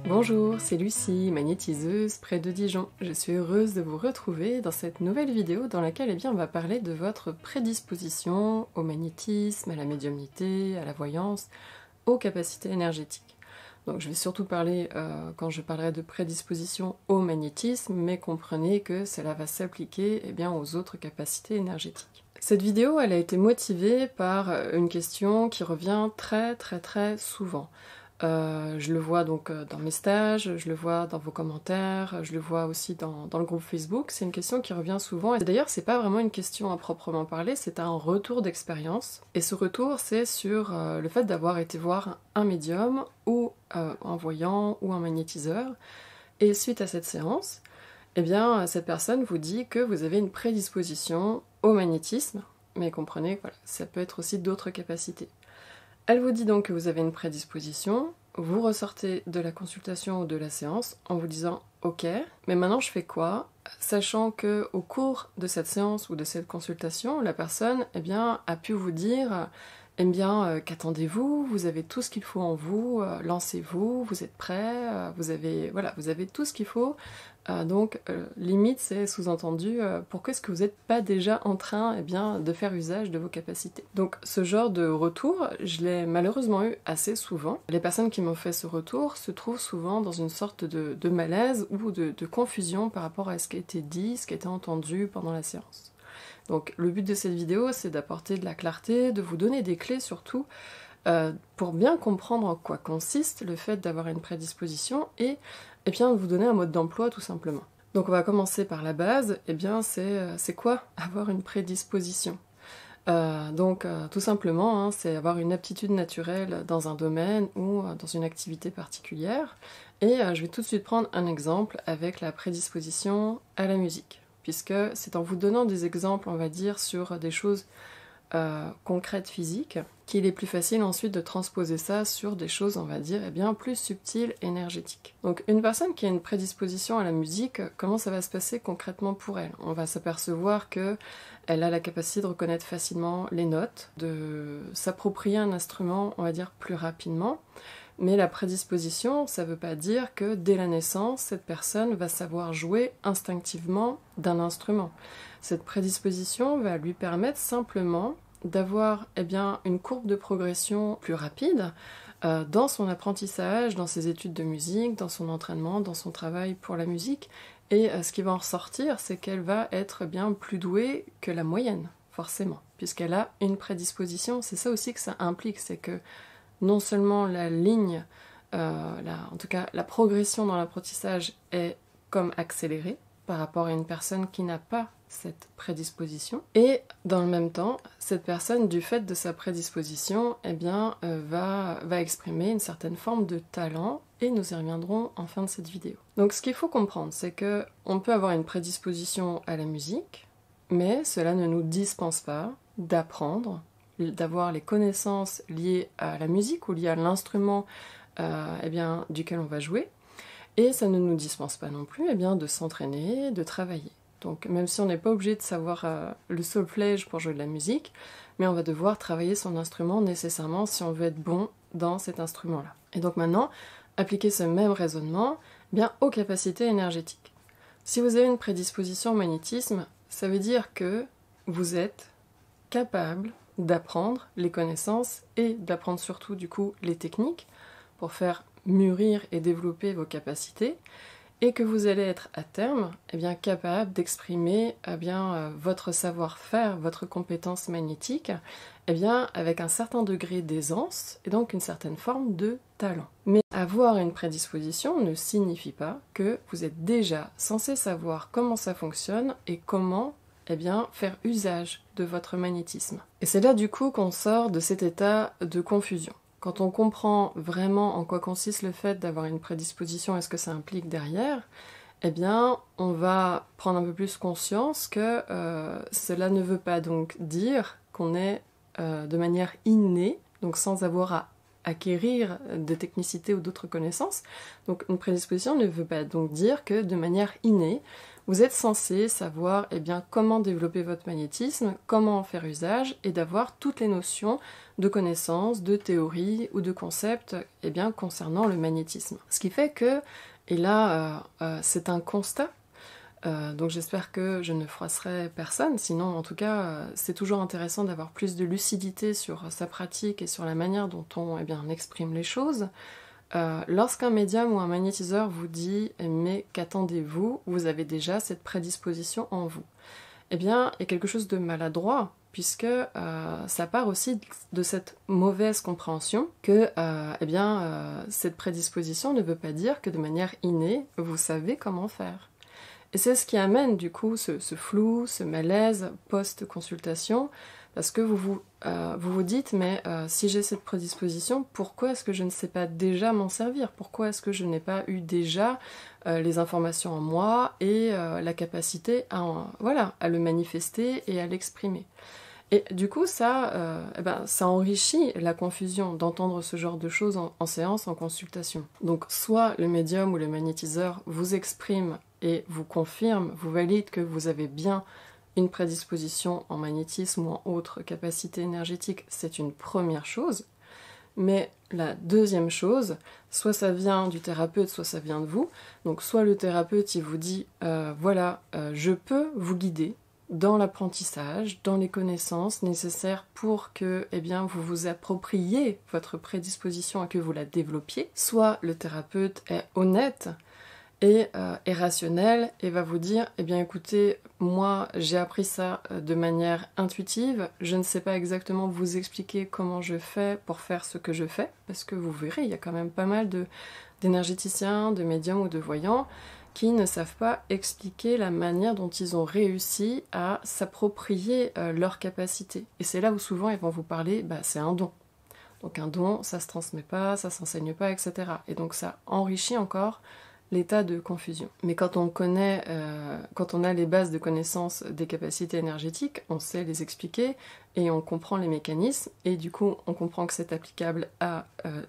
Bonjour, c'est Lucie, magnétiseuse près de Dijon. Je suis heureuse de vous retrouver dans cette nouvelle vidéo dans laquelle on va parler de votre prédisposition au magnétisme, à la médiumnité, à la voyance, aux capacités énergétiques. Donc je vais surtout parler, quand je parlerai de prédisposition au magnétisme, mais comprenez que cela va s'appliquer aux autres capacités énergétiques. Cette vidéo, elle a été motivée par une question qui revient très souvent. Je le vois donc dans mes stages, je le vois dans vos commentaires, je le vois aussi dans le groupe Facebook. C'est une question qui revient souvent. Et d'ailleurs, c'est pas vraiment une question à proprement parler, c'est un retour d'expérience. Et ce retour, c'est sur le fait d'avoir été voir un médium ou un voyant ou un magnétiseur. Et suite à cette séance, cette personne vous dit que vous avez une prédisposition au magnétisme. Mais comprenez, voilà, ça peut être aussi d'autres capacités. Elle vous dit donc que vous avez une prédisposition, vous ressortez de la consultation ou de la séance en vous disant « Ok, mais maintenant je fais quoi ?» Sachant qu'au cours de cette séance ou de cette consultation, la personne a pu vous dire « Qu'attendez-vous ? Vous avez tout ce qu'il faut en vous, lancez-vous, vous êtes prêt, vous avez tout ce qu'il faut. » Limite, c'est sous-entendu pourquoi est-ce que vous n'êtes pas déjà en train de faire usage de vos capacités. Donc ce genre de retour, je l'ai malheureusement eu assez souvent. Les personnes qui m'ont fait ce retour se trouvent souvent dans une sorte de malaise ou de confusion par rapport à ce qui a été dit, ce qui a été entendu pendant la séance. Donc le but de cette vidéo, c'est d'apporter de la clarté, de vous donner des clés surtout, pour bien comprendre en quoi consiste le fait d'avoir une prédisposition et de vous donner un mode d'emploi tout simplement. Donc on va commencer par la base, c'est quoi avoir une prédisposition ? Tout simplement, c'est avoir une aptitude naturelle dans un domaine ou dans une activité particulière. Et je vais tout de suite prendre un exemple avec la prédisposition à la musique, puisque c'est en vous donnant des exemples, on va dire, sur des choses concrètes physiques, qu'il est plus facile ensuite de transposer ça sur des choses, on va dire, plus subtiles, énergétiques. Donc une personne qui a une prédisposition à la musique, comment ça va se passer concrètement pour elle ? On va s'apercevoir que elle a la capacité de reconnaître facilement les notes, de s'approprier un instrument, on va dire, plus rapidement. Mais la prédisposition, ça veut pas dire que dès la naissance, cette personne va savoir jouer instinctivement d'un instrument. Cette prédisposition va lui permettre simplement d'avoir une courbe de progression plus rapide dans son apprentissage, dans ses études de musique, dans son entraînement, dans son travail pour la musique. Et ce qui va en ressortir, c'est qu'elle va être bien plus douée que la moyenne, forcément, puisqu'elle a une prédisposition. C'est ça aussi que ça implique, c'est que non seulement la ligne, en tout cas la progression dans l'apprentissage est comme accélérée par rapport à une personne qui n'a pas cette prédisposition, et dans le même temps, cette personne, du fait de sa prédisposition, va exprimer une certaine forme de talent, et nous y reviendrons en fin de cette vidéo. Donc ce qu'il faut comprendre, c'est que on peut avoir une prédisposition à la musique, mais cela ne nous dispense pas d'apprendre, d'avoir les connaissances liées à la musique ou liées à l'instrument duquel on va jouer, et ça ne nous dispense pas non plus de s'entraîner, de travailler. Donc même si on n'est pas obligé de savoir le solfège pour jouer de la musique, mais on va devoir travailler son instrument nécessairement si on veut être bon dans cet instrument-là. Et donc maintenant, appliquer ce même raisonnement aux capacités énergétiques. Si vous avez une prédisposition au magnétisme, ça veut dire que vous êtes capable d'apprendre les connaissances et d'apprendre surtout du coup les techniques pour faire mûrir et développer vos capacités, et que vous allez être à terme capable d'exprimer votre savoir-faire, votre compétence magnétique avec un certain degré d'aisance et donc une certaine forme de talent. Mais avoir une prédisposition ne signifie pas que vous êtes déjà censé savoir comment ça fonctionne et comment faire usage de votre magnétisme. Et c'est là du coup qu'on sort de cet état de confusion. Quand on comprend vraiment en quoi consiste le fait d'avoir une prédisposition et ce que ça implique derrière, on va prendre un peu plus conscience que cela ne veut pas donc dire qu'on est de manière innée, donc sans avoir à acquérir des technicités ou d'autres connaissances. Donc une prédisposition ne veut pas donc dire que de manière innée, vous êtes censé savoir comment développer votre magnétisme, comment en faire usage, et d'avoir toutes les notions de connaissances, de théories ou de concepts concernant le magnétisme. Ce qui fait que, et là c'est un constat, donc j'espère que je ne froisserai personne, sinon en tout cas c'est toujours intéressant d'avoir plus de lucidité sur sa pratique et sur la manière dont on exprime les choses. Lorsqu'un médium ou un magnétiseur vous dit « mais qu'attendez-vous ?» vous avez déjà cette prédisposition en vous. Il y a quelque chose de maladroit, puisque ça part aussi de cette mauvaise compréhension que cette prédisposition ne veut pas dire que de manière innée, vous savez comment faire. Et c'est ce qui amène du coup ce flou, ce malaise post-consultation, parce que vous vous dites, mais si j'ai cette prédisposition, pourquoi est-ce que je ne sais pas déjà m'en servir? Pourquoi est-ce que je n'ai pas eu déjà les informations en moi et la capacité à le manifester et à l'exprimer? Et du coup, ça enrichit la confusion d'entendre ce genre de choses en séance, en consultation. Donc, soit le médium ou le magnétiseur vous exprime et vous confirme, vous valide que vous avez bien une prédisposition en magnétisme ou en autre capacité énergétique, c'est une première chose. Mais la deuxième chose, soit ça vient du thérapeute, soit ça vient de vous. Donc soit le thérapeute, il vous dit, je peux vous guider dans l'apprentissage, dans les connaissances nécessaires pour que vous vous appropriez votre prédisposition et que vous la développiez. Soit le thérapeute est honnête et est rationnel et va vous dire écoutez, moi j'ai appris ça de manière intuitive, je ne sais pas exactement vous expliquer comment je fais pour faire ce que je fais, parce que vous verrez, il y a quand même pas mal d'énergéticiens, de médiums ou de voyants qui ne savent pas expliquer la manière dont ils ont réussi à s'approprier leurs capacités. Et c'est là où souvent ils vont vous parler, c'est un don. Donc un don, ça se transmet pas, ça s'enseigne pas, etc. Et donc ça enrichit encore l'état de confusion. Mais quand on connaît, quand on a les bases de connaissance des capacités énergétiques, on sait les expliquer et on comprend les mécanismes et du coup on comprend que c'est applicable à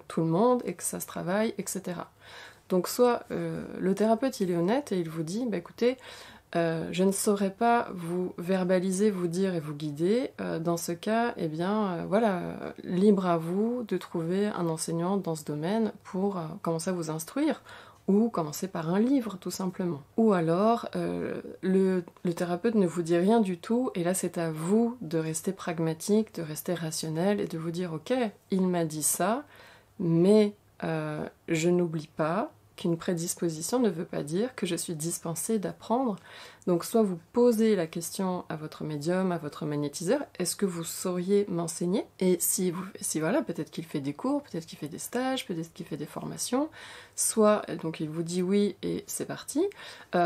tout le monde et que ça se travaille, etc. Donc soit le thérapeute il est honnête et il vous dit écoutez, je ne saurais pas vous verbaliser, vous dire et vous guider. Dans ce cas, libre à vous de trouver un enseignant dans ce domaine pour commencer à vous instruire. Ou commencer par un livre, tout simplement. Ou alors, le thérapeute ne vous dit rien du tout, et là c'est à vous de rester pragmatique, de rester rationnel, et de vous dire, ok, il m'a dit ça, mais je n'oublie pas qu'une prédisposition ne veut pas dire que je suis dispensée d'apprendre. Donc soit vous posez la question à votre médium, à votre magnétiseur, est-ce que vous sauriez m'enseigner? Et si voilà, peut-être qu'il fait des cours, peut-être qu'il fait des stages, peut-être qu'il fait des formations, soit donc il vous dit oui et c'est parti,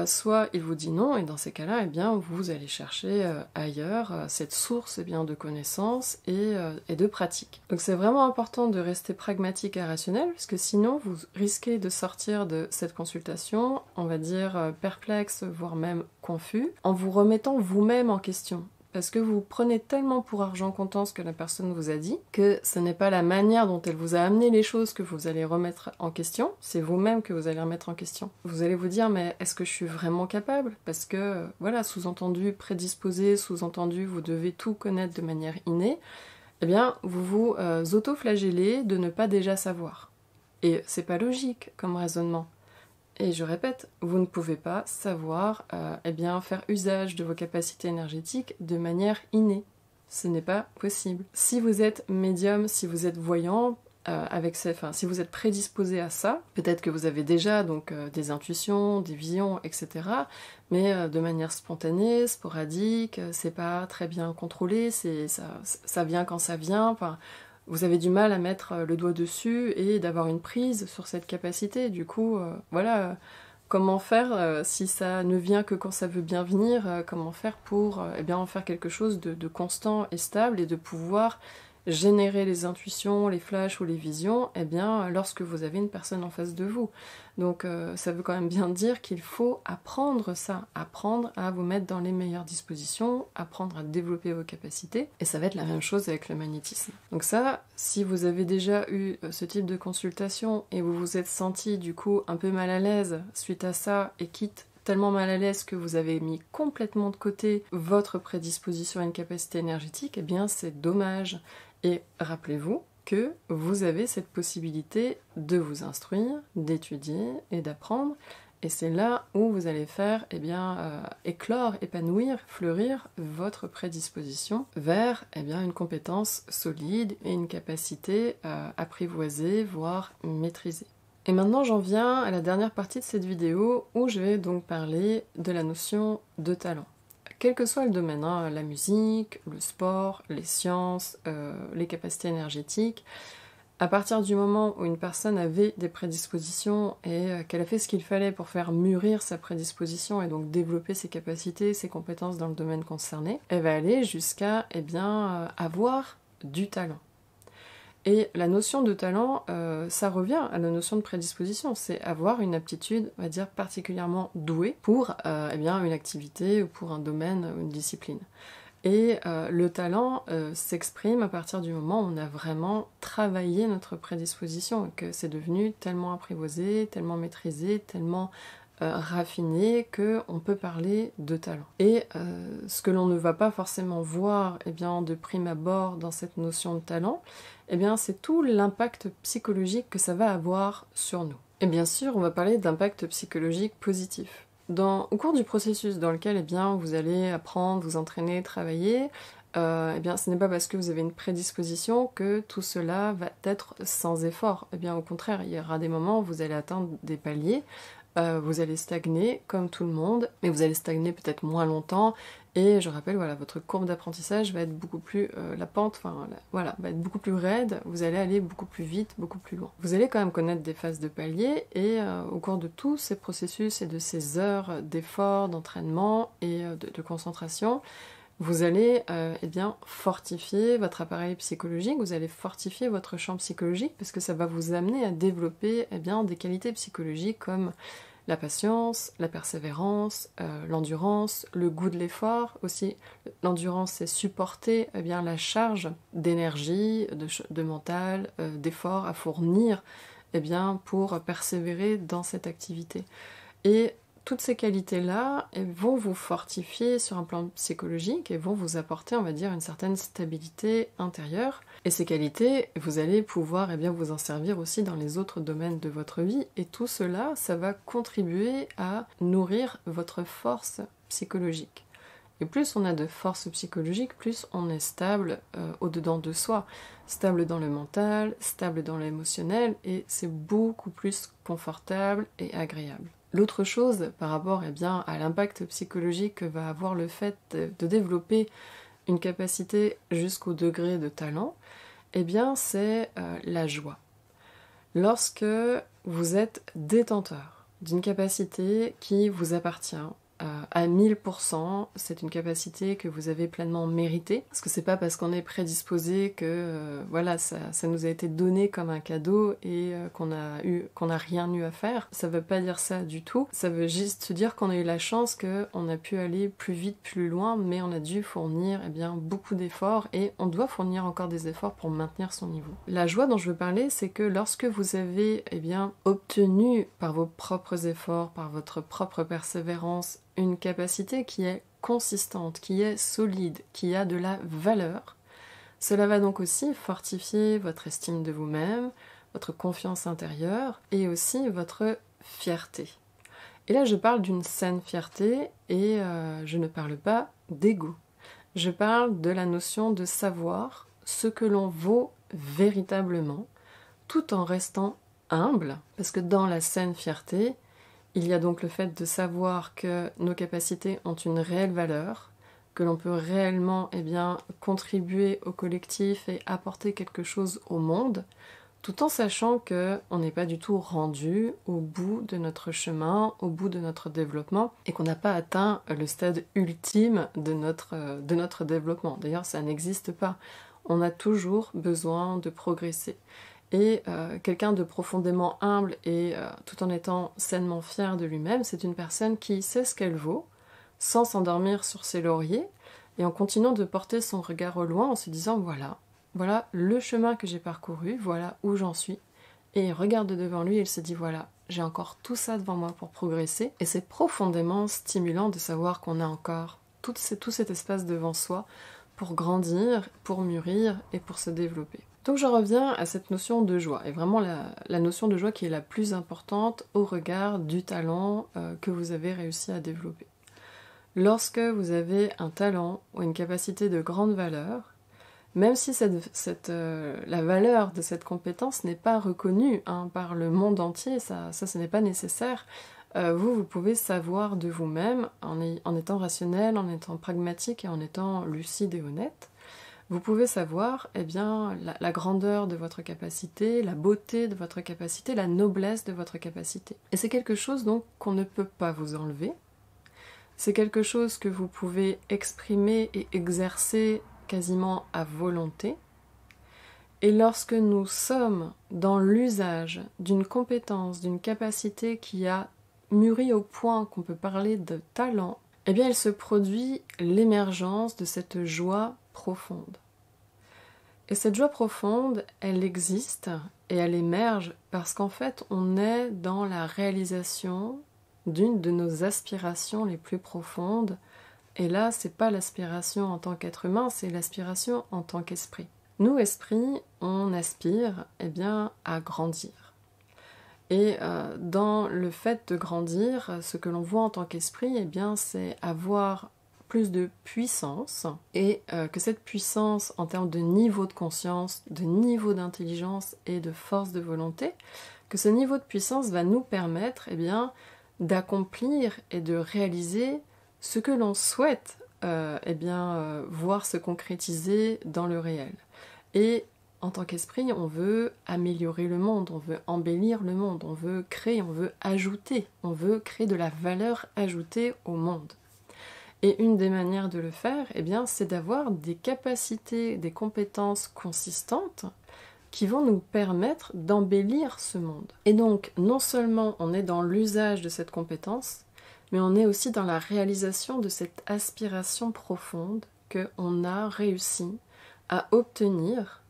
soit il vous dit non et dans ces cas-là, vous allez chercher ailleurs cette source de connaissances et de pratiques. Donc c'est vraiment important de rester pragmatique et rationnel, parce que sinon vous risquez de sortir de cette consultation, on va dire perplexe, voire même confus, en vous remettant vous-même en question. Parce que vous prenez tellement pour argent comptant ce que la personne vous a dit, que ce n'est pas la manière dont elle vous a amené les choses que vous allez remettre en question, c'est vous-même que vous allez remettre en question. Vous allez vous dire, mais est-ce que je suis vraiment capable? Parce que, sous-entendu prédisposé, sous-entendu vous devez tout connaître de manière innée, vous vous auto-flagellez de ne pas déjà savoir. Et c'est pas logique comme raisonnement. Et je répète, vous ne pouvez pas savoir faire usage de vos capacités énergétiques de manière innée. Ce n'est pas possible. Si vous êtes médium, si vous êtes voyant, si vous êtes prédisposé à ça, peut-être que vous avez déjà des intuitions, des visions, etc. Mais de manière spontanée, sporadique, c'est pas très bien contrôlé, ça vient quand ça vient. Vous avez du mal à mettre le doigt dessus et d'avoir une prise sur cette capacité. Du coup, comment faire si ça ne vient que quand ça veut bien venir? Comment faire pour en faire quelque chose de constant et stable et de pouvoir générer les intuitions, les flashs ou les visions, eh bien, lorsque vous avez une personne en face de vous. Donc ça veut quand même bien dire qu'il faut apprendre ça, apprendre à vous mettre dans les meilleures dispositions, apprendre à développer vos capacités, et ça va être la même chose avec le magnétisme. Donc ça, si vous avez déjà eu ce type de consultation et vous vous êtes senti du coup un peu mal à l'aise suite à ça, et quitte tellement mal à l'aise que vous avez mis complètement de côté votre prédisposition à une capacité énergétique, eh bien c'est dommage. Et rappelez-vous que vous avez cette possibilité de vous instruire, d'étudier et d'apprendre, et c'est là où vous allez faire éclore, épanouir, fleurir votre prédisposition vers une compétence solide et une capacité apprivoisée, voire maîtrisée. Et maintenant j'en viens à la dernière partie de cette vidéo où je vais donc parler de la notion de talent. Quel que soit le domaine, la musique, le sport, les sciences, les capacités énergétiques, à partir du moment où une personne avait des prédispositions et qu'elle a fait ce qu'il fallait pour faire mûrir sa prédisposition et donc développer ses capacités, ses compétences dans le domaine concerné, elle va aller jusqu'à avoir du talent. Et la notion de talent, ça revient à la notion de prédisposition, c'est avoir une aptitude, on va dire, particulièrement douée pour une activité ou pour un domaine ou une discipline. Et le talent s'exprime à partir du moment où on a vraiment travaillé notre prédisposition, et que c'est devenu tellement apprivoisé, tellement maîtrisé, tellement raffiné qu'on peut parler de talent. Et ce que l'on ne va pas forcément voir de prime abord dans cette notion de talent, c'est tout l'impact psychologique que ça va avoir sur nous. Et bien sûr, on va parler d'impact psychologique positif. Au cours du processus dans lequel vous allez apprendre, vous entraîner, travailler, ce n'est pas parce que vous avez une prédisposition que tout cela va être sans effort. Au contraire, il y aura des moments où vous allez atteindre des paliers, vous allez stagner comme tout le monde, mais vous allez stagner peut-être moins longtemps, et je rappelle, votre courbe d'apprentissage va être beaucoup plus, la pente, va être beaucoup plus raide, vous allez aller beaucoup plus vite, beaucoup plus loin. Vous allez quand même connaître des phases de paliers, et au cours de tous ces processus et de ces heures d'effort, d'entraînement et de concentration, vous allez fortifier votre appareil psychologique, vous allez fortifier votre champ psychologique, parce que ça va vous amener à développer des qualités psychologiques comme la patience, la persévérance, l'endurance, le goût de l'effort aussi. L'endurance, c'est supporter la charge d'énergie, de mental, d'effort à fournir pour persévérer dans cette activité. Et toutes ces qualités-là vont vous fortifier sur un plan psychologique et vont vous apporter, on va dire, une certaine stabilité intérieure. Et ces qualités, vous allez pouvoir vous en servir aussi dans les autres domaines de votre vie. Et tout cela, ça va contribuer à nourrir votre force psychologique. Et plus on a de force psychologique, plus on est stable au-dedans de soi. Stable dans le mental, stable dans l'émotionnel, et c'est beaucoup plus confortable et agréable. L'autre chose par rapport à l'impact psychologique que va avoir le fait de développer une capacité jusqu'au degré de talent, c'est la joie. Lorsque vous êtes détenteur d'une capacité qui vous appartient, à 1000%, c'est une capacité que vous avez pleinement méritée, parce que c'est pas parce qu'on est prédisposé que ça nous a été donné comme un cadeau et qu'on a rien eu à faire. Ça veut pas dire ça du tout, ça veut juste dire qu'on a eu la chance qu'on a pu aller plus vite, plus loin, mais on a dû fournir beaucoup d'efforts, et on doit fournir encore des efforts pour maintenir son niveau. La joie dont je veux parler, c'est que lorsque vous avez obtenu par vos propres efforts, par votre propre persévérance, une capacité qui est consistante, qui est solide, qui a de la valeur, cela va donc aussi fortifier votre estime de vous-même, votre confiance intérieure et aussi votre fierté. Et là, je parle d'une saine fierté et je ne parle pas d'ego. Je parle de la notion de savoir ce que l'on vaut véritablement, tout en restant humble, parce que dans la saine fierté, il y a donc le fait de savoir que nos capacités ont une réelle valeur, que l'on peut réellement contribuer au collectif et apporter quelque chose au monde, tout en sachant qu'on n'est pas du tout rendu au bout de notre chemin, au bout de notre développement, et qu'on n'a pas atteint le stade ultime de notre développement. D'ailleurs, ça n'existe pas. on a toujours besoin de progresser. Et quelqu'un de profondément humble et tout en étant sainement fier de lui-même, c'est une personne qui sait ce qu'elle vaut, sans s'endormir sur ses lauriers, et en continuant de porter son regard au loin en se disant voilà le chemin que j'ai parcouru, voilà où j'en suis. Et il regarde devant lui et il se dit voilà, j'ai encore tout ça devant moi pour progresser. Et c'est profondément stimulant de savoir qu'on a encore tout cet espace devant soi pour grandir, pour mûrir et pour se développer. Donc je reviens à cette notion de joie, et vraiment la notion de joie qui est la plus importante au regard du talent que vous avez réussi à développer. Lorsque vous avez un talent ou une capacité de grande valeur, même si la valeur de cette compétence n'est pas reconnue par le monde entier, ça ce n'est pas nécessaire, vous pouvez savoir de vous-même, en étant rationnel, en étant pragmatique et en étant lucide et honnête, vous pouvez savoir la grandeur de votre capacité, la beauté de votre capacité, la noblesse de votre capacité. Et c'est quelque chose donc qu'on ne peut pas vous enlever, c'est quelque chose que vous pouvez exprimer et exercer quasiment à volonté. Et lorsque nous sommes dans l'usage d'une compétence, d'une capacité qui a mûri au point qu'on peut parler de talent, il se produit l'émergence de cette joie profonde. Et cette joie profonde, elle existe et elle émerge parce qu'en fait, on est dans la réalisation d'une de nos aspirations les plus profondes. Et là, c'est pas l'aspiration en tant qu'être humain, c'est l'aspiration en tant qu'esprit. Nous, esprits, on aspire à grandir. Et dans le fait de grandir, ce que l'on voit en tant qu'esprit, c'est avoir plus de puissance, et que cette puissance, en termes de niveau de conscience, de niveau d'intelligence et de force de volonté, que ce niveau de puissance va nous permettre d'accomplir et de réaliser ce que l'on souhaite voir se concrétiser dans le réel. Et en tant qu'esprit, on veut améliorer le monde, on veut embellir le monde, on veut créer, on veut ajouter, on veut créer de la valeur ajoutée au monde. Et une des manières de le faire, c'est d'avoir des capacités, des compétences consistantes qui vont nous permettre d'embellir ce monde. Et donc, non seulement on est dans l'usage de cette compétence, mais on est aussi dans la réalisation de cette aspiration profonde qu'on a réussi à obtenir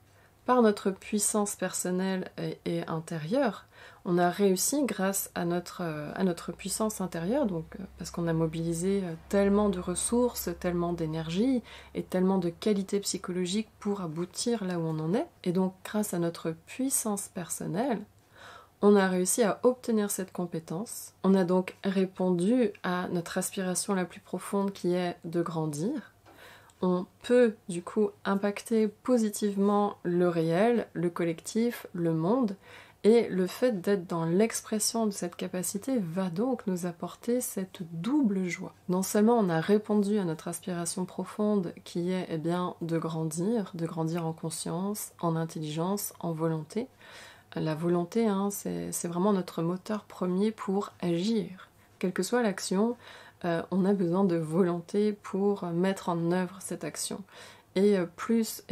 par notre puissance personnelle et intérieure. On a réussi grâce à notre puissance intérieure, parce qu'on a mobilisé tellement de ressources, tellement d'énergie et tellement de qualités psychologiques pour aboutir là où on en est. Et donc grâce à notre puissance personnelle, on a réussi à obtenir cette compétence. On a donc répondu à notre aspiration la plus profonde qui est de grandir. On peut du coup impacter positivement le réel, le collectif, le monde, et le fait d'être dans l'expression de cette capacité va donc nous apporter cette double joie. Non seulement on a répondu à notre aspiration profonde qui est de grandir en conscience, en intelligence, en volonté. La volonté, c'est vraiment notre moteur premier pour agir. Quelle que soit l'action, on a besoin de volonté pour mettre en œuvre cette action. Et plus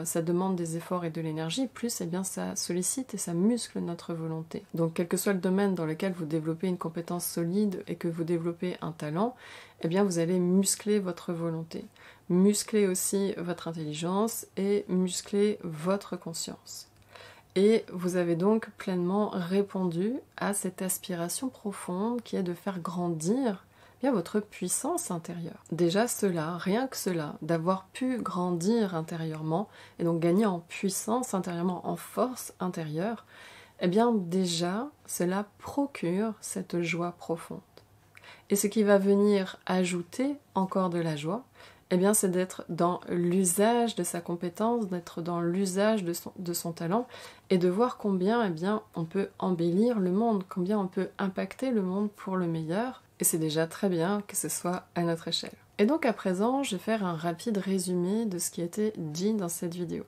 ça demande des efforts et de l'énergie, plus ça sollicite et ça muscle notre volonté. Donc quel que soit le domaine dans lequel vous développez une compétence solide et que vous développez un talent, vous allez muscler votre volonté, muscler aussi votre intelligence et muscler votre conscience. Et vous avez donc pleinement répondu à cette aspiration profonde qui est de faire grandir votre puissance intérieure. Déjà cela, rien que cela, d'avoir pu grandir intérieurement et donc gagner en puissance intérieurement, en force intérieure, déjà cela procure cette joie profonde. Et ce qui va venir ajouter encore de la joie, c'est d'être dans l'usage de sa compétence, d'être dans l'usage de son talent et de voir combien on peut embellir le monde, combien on peut impacter le monde pour le meilleur. Et c'est déjà très bien que ce soit à notre échelle. Et donc à présent, je vais faire un rapide résumé de ce qui a été dit dans cette vidéo.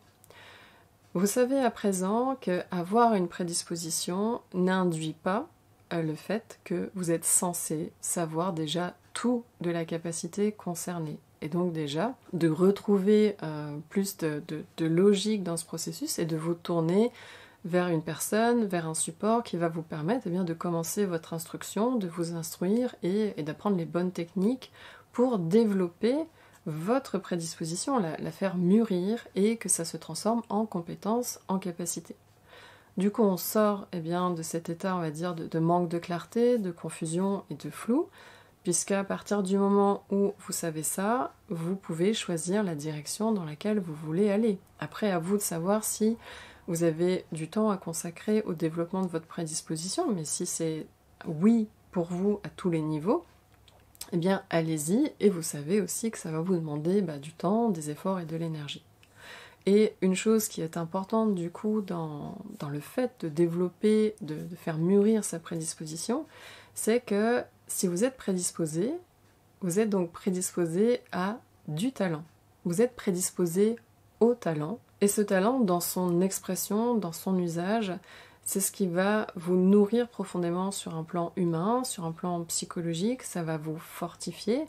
Vous savez à présent qu'avoir une prédisposition n'induit pas le fait que vous êtes censé savoir déjà tout de la capacité concernée. et donc déjà de retrouver plus de logique dans ce processus et de vous tourner vers une personne, vers un support qui va vous permettre eh bien, de commencer votre instruction, de vous instruire et d'apprendre les bonnes techniques pour développer votre prédisposition, la faire mûrir et que ça se transforme en compétence, en capacité. Du coup, on sort eh bien, de cet état, on va dire, de manque de clarté, de confusion et de flou, puisqu'à partir du moment où vous savez ça, vous pouvez choisir la direction dans laquelle vous voulez aller. Après, à vous de savoir si vous avez du temps à consacrer au développement de votre prédisposition, mais si c'est oui pour vous à tous les niveaux, eh bien allez-y, et vous savez aussi que ça va vous demander du temps, des efforts et de l'énergie. Et une chose qui est importante du coup dans le fait de développer, de faire mûrir sa prédisposition, c'est que si vous êtes prédisposé, vous êtes donc prédisposé à du talent. Vous êtes prédisposé au talent, et ce talent dans son expression, dans son usage, c'est ce qui va vous nourrir profondément sur un plan humain, sur un plan psychologique, ça va vous fortifier,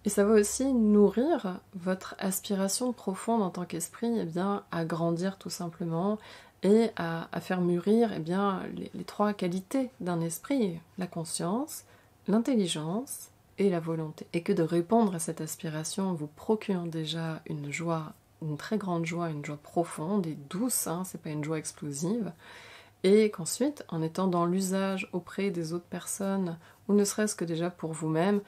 et ça va aussi nourrir votre aspiration profonde en tant qu'esprit eh bien, à grandir tout simplement, et à faire mûrir eh bien, les trois qualités d'un esprit, la conscience, l'intelligence et la volonté. Et que de répondre à cette aspiration vous procure déjà une joie, une très grande joie, une joie profonde et douce, c'est pas une joie explosive, et qu'ensuite, en étant dans l'usage auprès des autres personnes, ou ne serait-ce que déjà pour vous-même,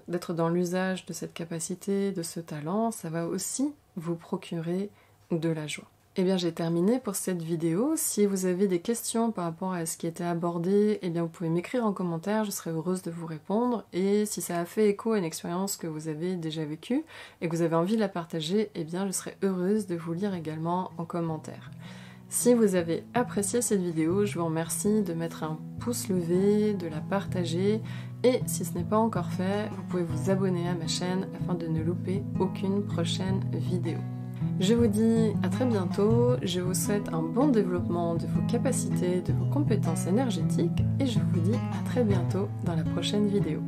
d'être dans l'usage de cette capacité, de ce talent, ça va aussi vous procurer de la joie. Eh bien j'ai terminé pour cette vidéo. Si vous avez des questions par rapport à ce qui était abordé, eh bien vous pouvez m'écrire en commentaire, je serai heureuse de vous répondre. Et si ça a fait écho à une expérience que vous avez déjà vécue et que vous avez envie de la partager, eh bien je serai heureuse de vous lire également en commentaire. Si vous avez apprécié cette vidéo, je vous remercie de mettre un pouce levé, de la partager, et si ce n'est pas encore fait, vous pouvez vous abonner à ma chaîne afin de ne louper aucune prochaine vidéo. Je vous dis à très bientôt, je vous souhaite un bon développement de vos capacités, de vos compétences énergétiques, et je vous dis à très bientôt dans la prochaine vidéo.